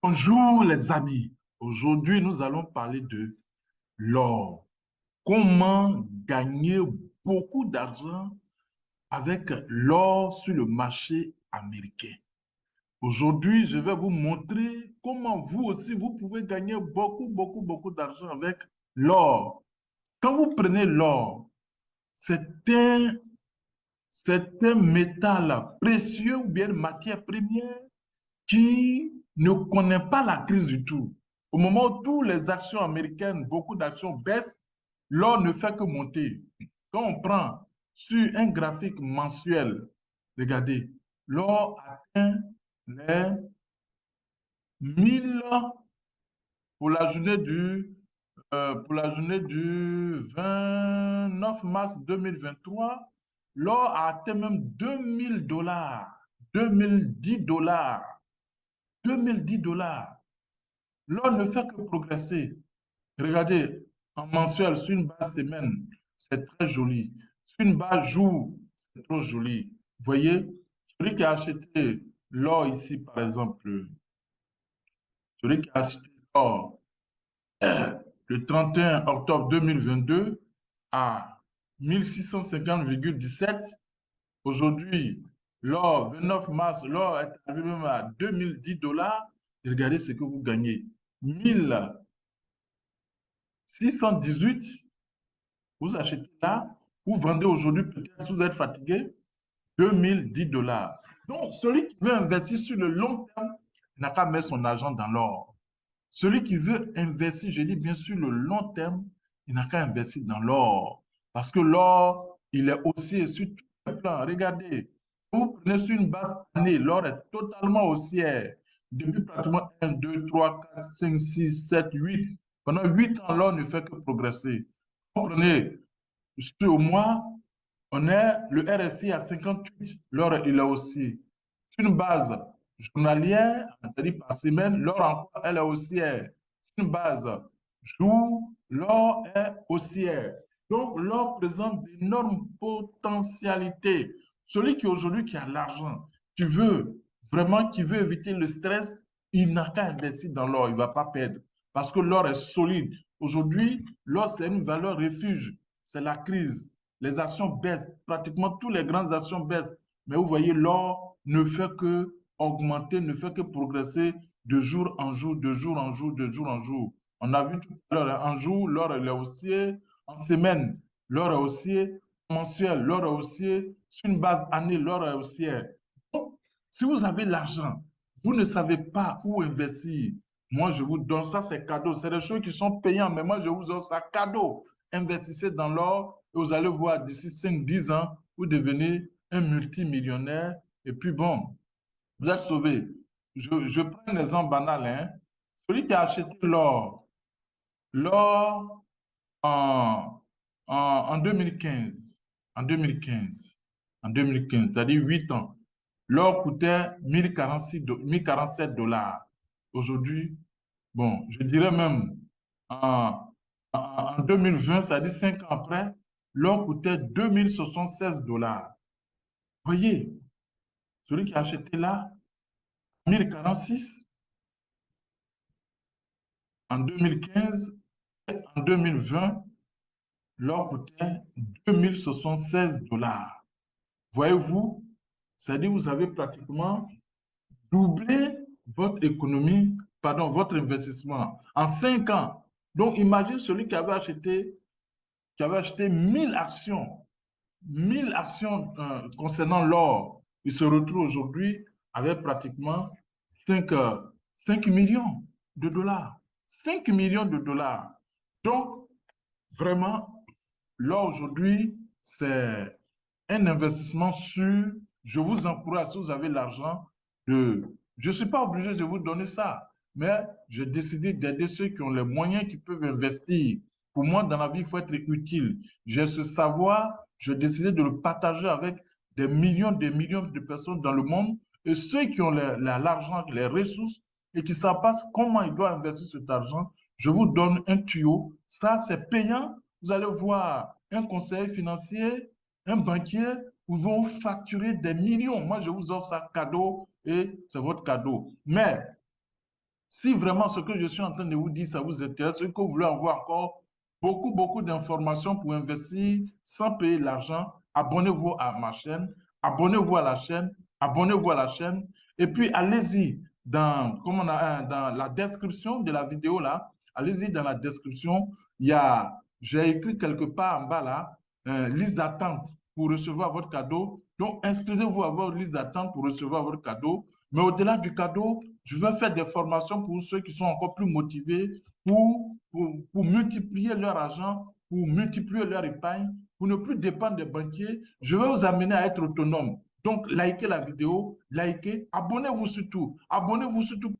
Bonjour les amis. Aujourd'hui, nous allons parler de l'or. Comment gagner beaucoup d'argent avec l'or sur le marché américain. Aujourd'hui, je vais vous montrer comment vous aussi, vous pouvez gagner beaucoup d'argent avec l'or. Quand vous prenez l'or, c'est un, c'est un métal précieux ou bien une matière première qui ne connaît pas la crise du tout. Au moment où toutes les actions américaines, beaucoup d'actions baissent, l'or ne fait que monter. Quand on prend sur un graphique mensuel, regardez, l'or atteint les 1000 pour la journée du 29 mars 2023. L'or a atteint même 2000 $, 2010 $. 2010 $. L'or ne fait que progresser. Regardez, en mensuel, sur une base semaine, c'est très joli. Sur une base jour, c'est trop joli. Vous voyez, celui qui a acheté l'or ici, par exemple, celui qui a acheté l'or le 31 octobre 2022 à 1650,17. Aujourd'hui, l'or, 29 mars, l'or est arrivé même à 2010 $. Et regardez ce que vous gagnez. 1618, vous achetez là, vous vendez aujourd'hui, peut-être vous êtes fatigué, 2010 $. Donc, celui qui veut investir sur le long terme n'a qu'à mettre son argent dans l'or. Celui qui veut investir, je dis bien sûr le long terme, il n'a qu'à investir dans l'or. Parce que l'or, il est haussier sur tous les plans. Regardez, vous prenez sur une base année, l'or est totalement haussier. Depuis pratiquement 1, 2, 3, 4, 5, 6, 7, 8. Pendant 8 ans, l'or ne fait que progresser. Vous prenez sur au mois, on est le RSI à 58, l'or il est haussier. Sur une base journalière, c'est-à-dire par semaine, l'or encore, elle est haussière. Sur une base jour, l'or est haussière. Donc, l'or présente d'énormes potentialités. Celui qui aujourd'hui qui a l'argent, qui veut vraiment, qui veut éviter le stress, il n'a qu'à investir dans l'or, il ne va pas perdre. Parce que l'or est solide. Aujourd'hui, l'or, c'est une valeur refuge. C'est la crise. Les actions baissent. Pratiquement toutes les grandes actions baissent. Mais vous voyez, l'or ne fait que augmenter, ne fait que progresser de jour en jour, de jour en jour, de jour en jour. On a vu tout à l'heure, un jour, l'or est haussier, en semaine, l'or est haussier, mensuel, l'or est haussier, sur une base année, l'or est haussier. Donc, si vous avez l'argent, vous ne savez pas où investir. Moi, je vous donne ça, c'est cadeau. C'est des choses qui sont payantes, mais moi, je vous offre ça cadeau. Investissez dans l'or et vous allez voir d'ici 5, 10 ans, vous devenez un multimillionnaire. Et puis bon, vous êtes sauvé. Je prends un exemple banal, hein. Celui qui a acheté l'or en, en 2015, en 2015, en 2015, c'est-à-dire 8 ans, l'or coûtait 1047 $. Aujourd'hui, bon, je dirais même en 2020, c'est-à-dire 5 ans après, l'or coûtait 2076 $. Voyez, celui qui a acheté là, 1046 en 2015, en 2020, l'or coûtait 2076 $. Voyez-vous, c'est-à-dire vous avez pratiquement doublé votre économie, pardon, votre investissement en 5 ans. Donc, imagine celui qui avait acheté 1000 actions, 1000 actions concernant l'or. Il se retrouve aujourd'hui avec pratiquement 5 5 millions de dollars. 5 millions de dollars. Donc, vraiment, l'or aujourd'hui, c'est un investissement sûr. Je vous encourage, si vous avez l'argent, je ne suis pas obligé de vous donner ça, mais j'ai décidé d'aider ceux qui ont les moyens, qui peuvent investir. Pour moi, dans la vie, il faut être utile. J'ai ce savoir, j'ai décidé de le partager avec des millions de personnes dans le monde. Et ceux qui ont l'argent, les ressources, et qui savent pas comment ils doivent investir cet argent, je vous donne un tuyau. Ça, c'est payant. Vous allez voir un conseiller financier, un banquier, ils vont facturer des millions. Moi, je vous offre ça cadeau et c'est votre cadeau. Mais Si vraiment ce que je suis en train de vous dire, ça vous intéresse et que vous voulez avoir encore beaucoup d'informations pour investir sans payer l'argent, abonnez-vous à ma chaîne, abonnez-vous à la chaîne, abonnez-vous à la chaîne. Et puis, allez-y comme on a, dans la description de la vidéo là, allez-y dans la description, j'ai écrit quelque part en bas là, liste d'attente pour recevoir votre cadeau. Donc, inscrivez-vous à votre liste d'attente pour recevoir votre cadeau. Mais au-delà du cadeau, je vais faire des formations pour ceux qui sont encore plus motivés pour multiplier leur argent, pour multiplier leur épargne, pour ne plus dépendre des banquiers. Je vais vous amener à être autonome. Donc, likez la vidéo, likez, abonnez-vous surtout. Abonnez-vous surtout.